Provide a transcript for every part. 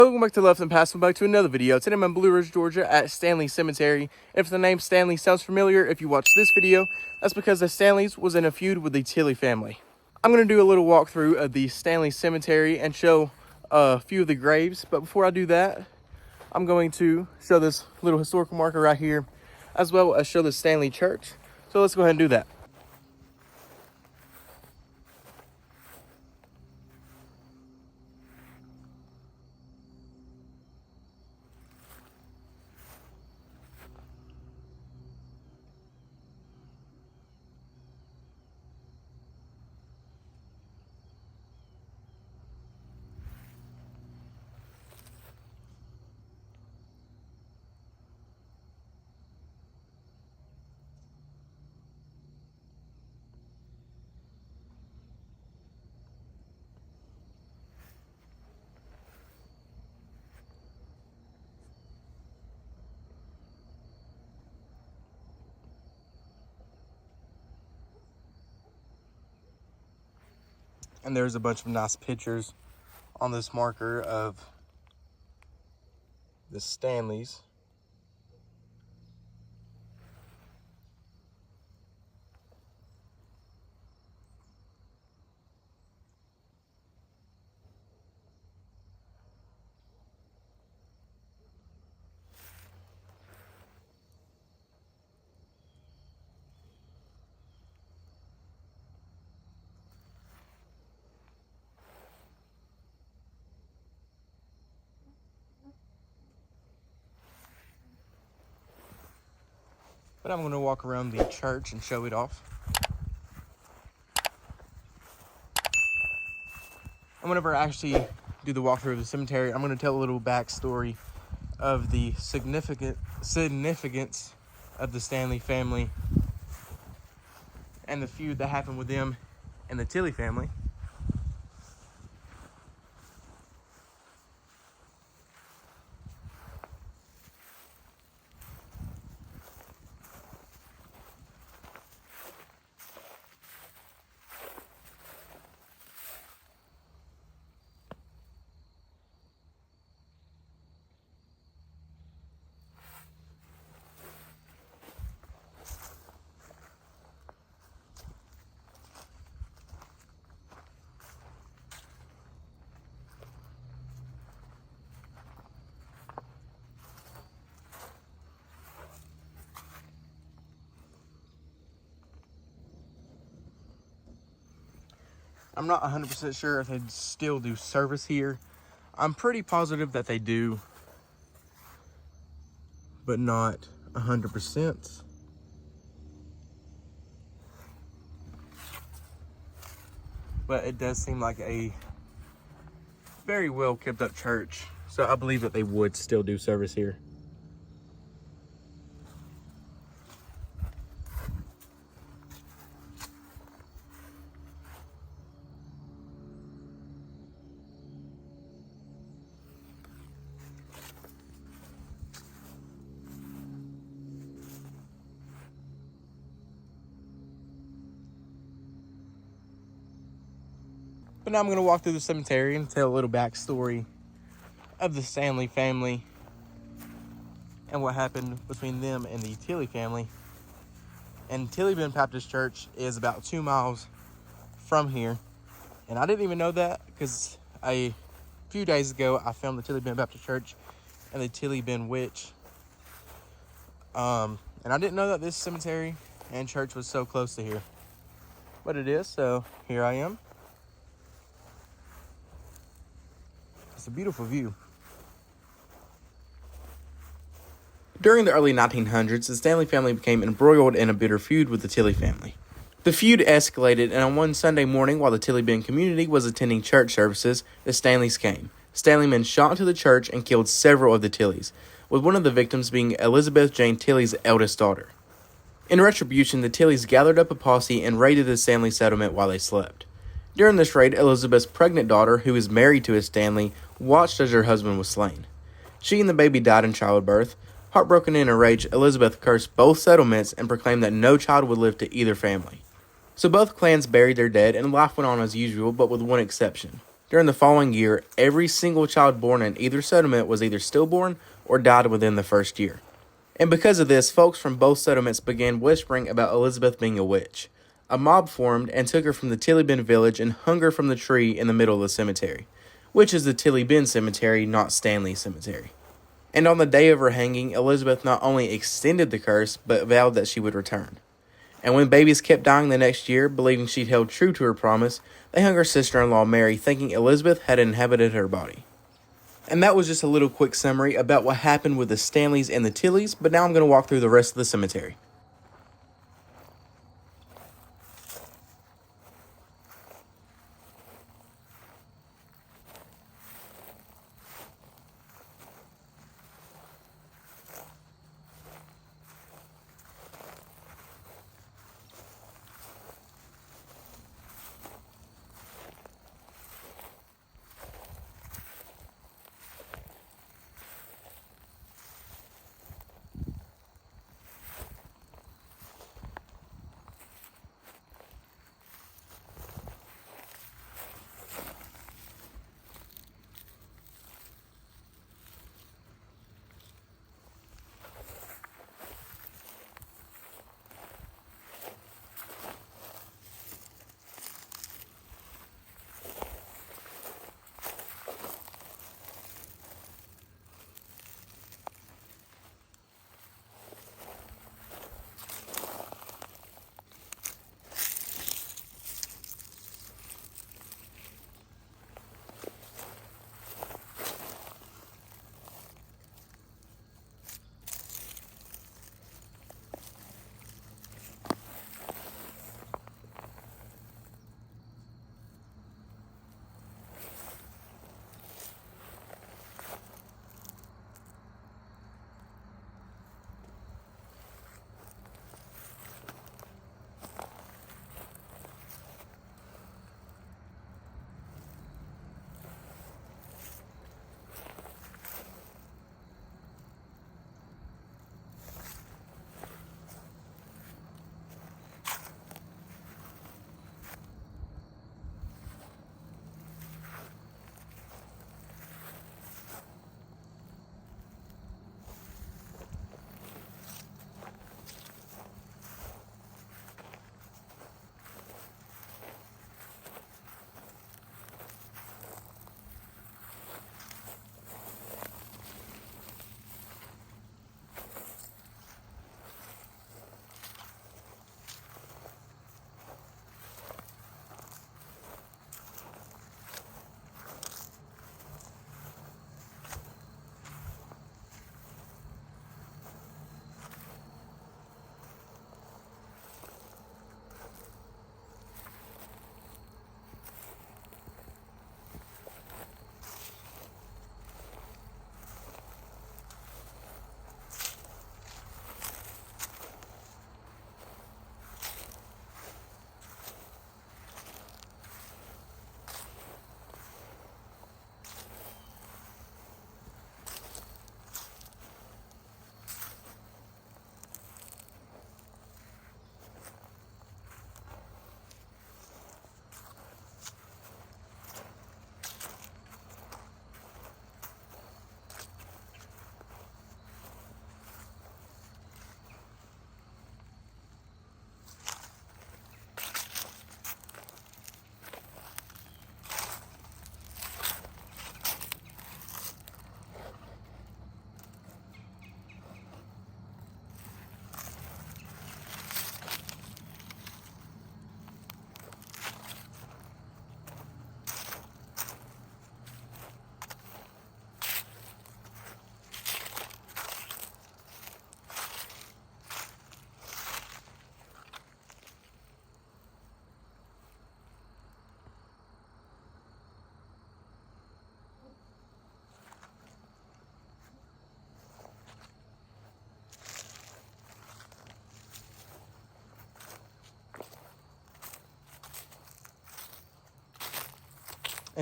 Welcome back to Left and Pass. Back to another video. Today I'm in Blue Ridge, Georgia at Stanley Cemetery. If the name Stanley sounds familiar, if you watch this video, that's because the Stanleys was in a feud with the Tilley family. I'm going to do a little walkthrough of the Stanley Cemetery and show a few of the graves. But before I do that, I'm going to show this little historical marker right here, as well as show the Stanley Church. So let's go ahead and do that. And there's a bunch of nice pictures on this marker of the Stanleys. But I'm going to walk around the church and show it off. And whenever I actually do the walkthrough of the cemetery, I'm going to tell a little backstory of the significance of the Stanley family and the feud that happened with them and the Tilley family. I'm not 100% sure if they still do service here. I'm pretty positive that they do, but not 100%. But it does seem like a very well kept up church, so I believe that they would still do service here. But now I'm going to walk through the cemetery and tell a little backstory of the Stanley family and what happened between them and the Tilley family. And Tilley Baptist Church is about 2 miles from here. And I didn't even know that because a few days ago I filmed the Tilley Baptist Church and the Tilley Witch. And I didn't know that this cemetery and church was so close to here. But it is, so here I am. It's a beautiful view. During the early 1900s, the Stanley family became embroiled in a bitter feud with the Tilley family. The feud escalated, and on one Sunday morning, while the Tilley Bend community was attending church services, the Stanleys came. Stanley men shot into the church and killed several of the Tilleys, with one of the victims being Elizabeth Jane Tilley's eldest daughter. In retribution, the Tilleys gathered up a posse and raided the Stanley settlement while they slept. During this raid, Elizabeth's pregnant daughter, who was married to a Stanley, watched as her husband was slain. She and the baby died in childbirth. Heartbroken and enraged, Elizabeth cursed both settlements and proclaimed that no child would live to either family. So both clans buried their dead, and life went on as usual, but with one exception. During the following year, every single child born in either settlement was either stillborn or died within the first year. And because of this, folks from both settlements began whispering about Elizabeth being a witch. A mob formed and took her from the Tilley Bend village and hung her from the tree in the middle of the cemetery, which is the Tilley Bend Cemetery, not Stanley Cemetery. And on the day of her hanging, Elizabeth not only extended the curse, but vowed that she would return. And when babies kept dying the next year, believing she'd held true to her promise, they hung her sister-in-law Mary, thinking Elizabeth had inhabited her body. And that was just a little quick summary about what happened with the Stanleys and the Tilleys, but now I'm going to walk through the rest of the cemetery.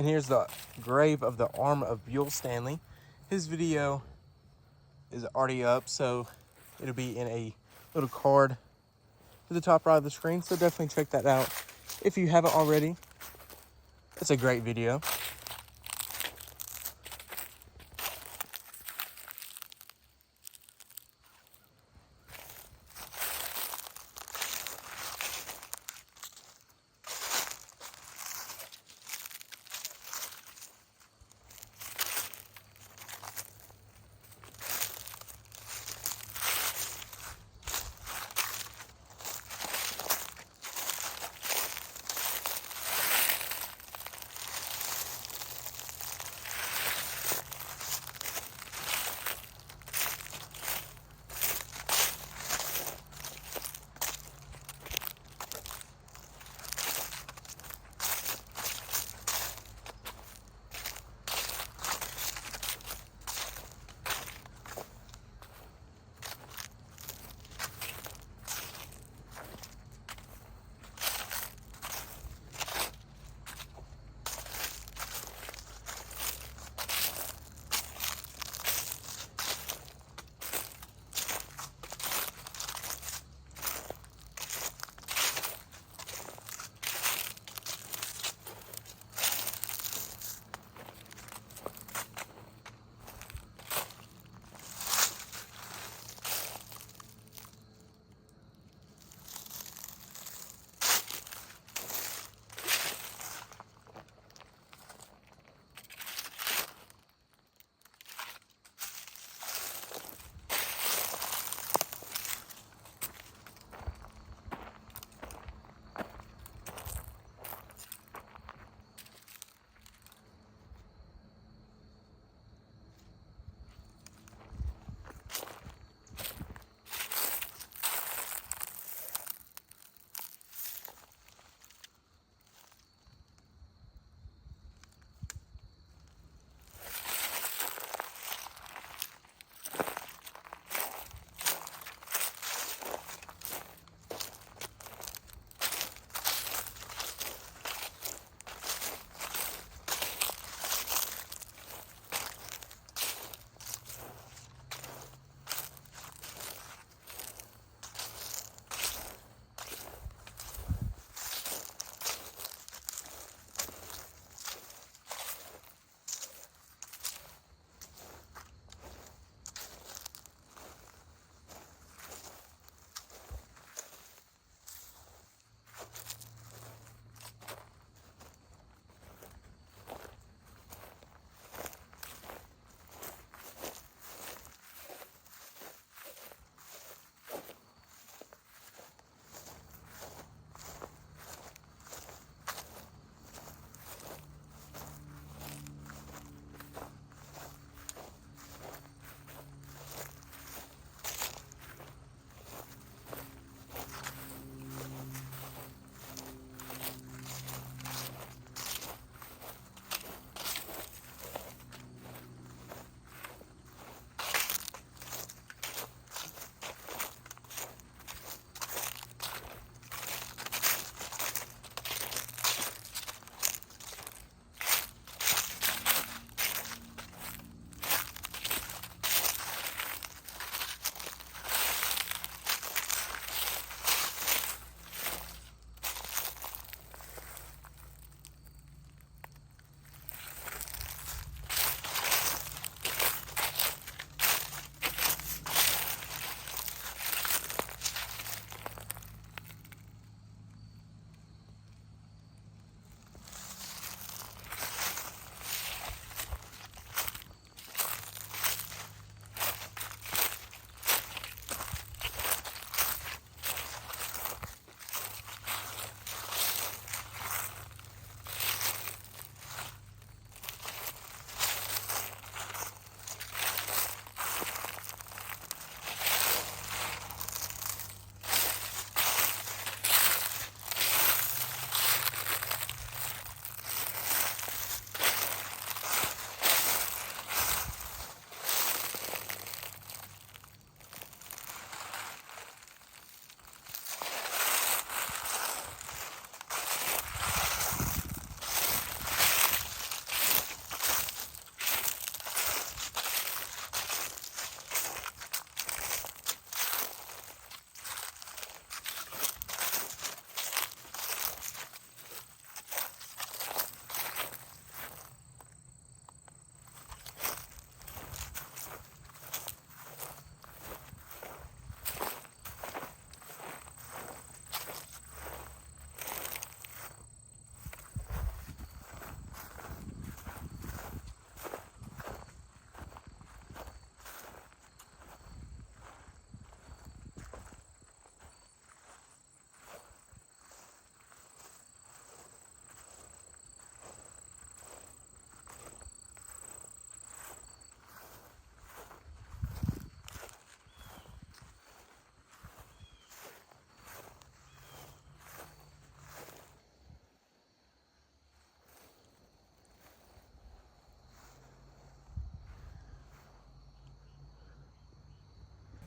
And here's the grave of the arm of Buell Stanley. His video is already up, so it'll be in a little card to the top right of the screen. So definitely check that out if you haven't already. It's a great video.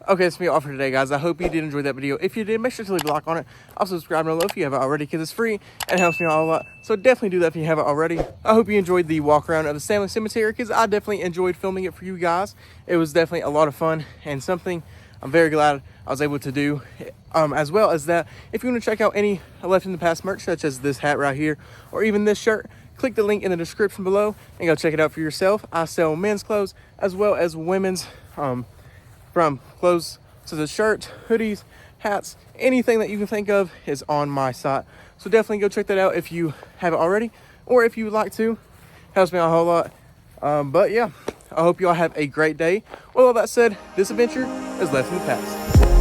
Okay, that's me all for today, guys. I hope you did enjoy that video. If you did, make sure to leave a like on it. Also, subscribe below if you haven't already, because it's free and it helps me out a lot. So definitely do that if you haven't already. I hope you enjoyed the walk around of the Stanley Cemetery, because I definitely enjoyed filming it for you guys. It was definitely a lot of fun and something I'm very glad I was able to do. As well as that, if you want to check out any Left in the Past merch, such as this hat right here, or even this shirt, click the link in the description below and go check it out for yourself. I sell men's clothes as well as women's, from clothes to the shirts, hoodies, hats, anything that you can think of is on my site. So definitely go check that out if you haven't already, or if you would like to. Helps me out a whole lot. But yeah, I hope you all have a great day. With all that said, this adventure is Left in the Past.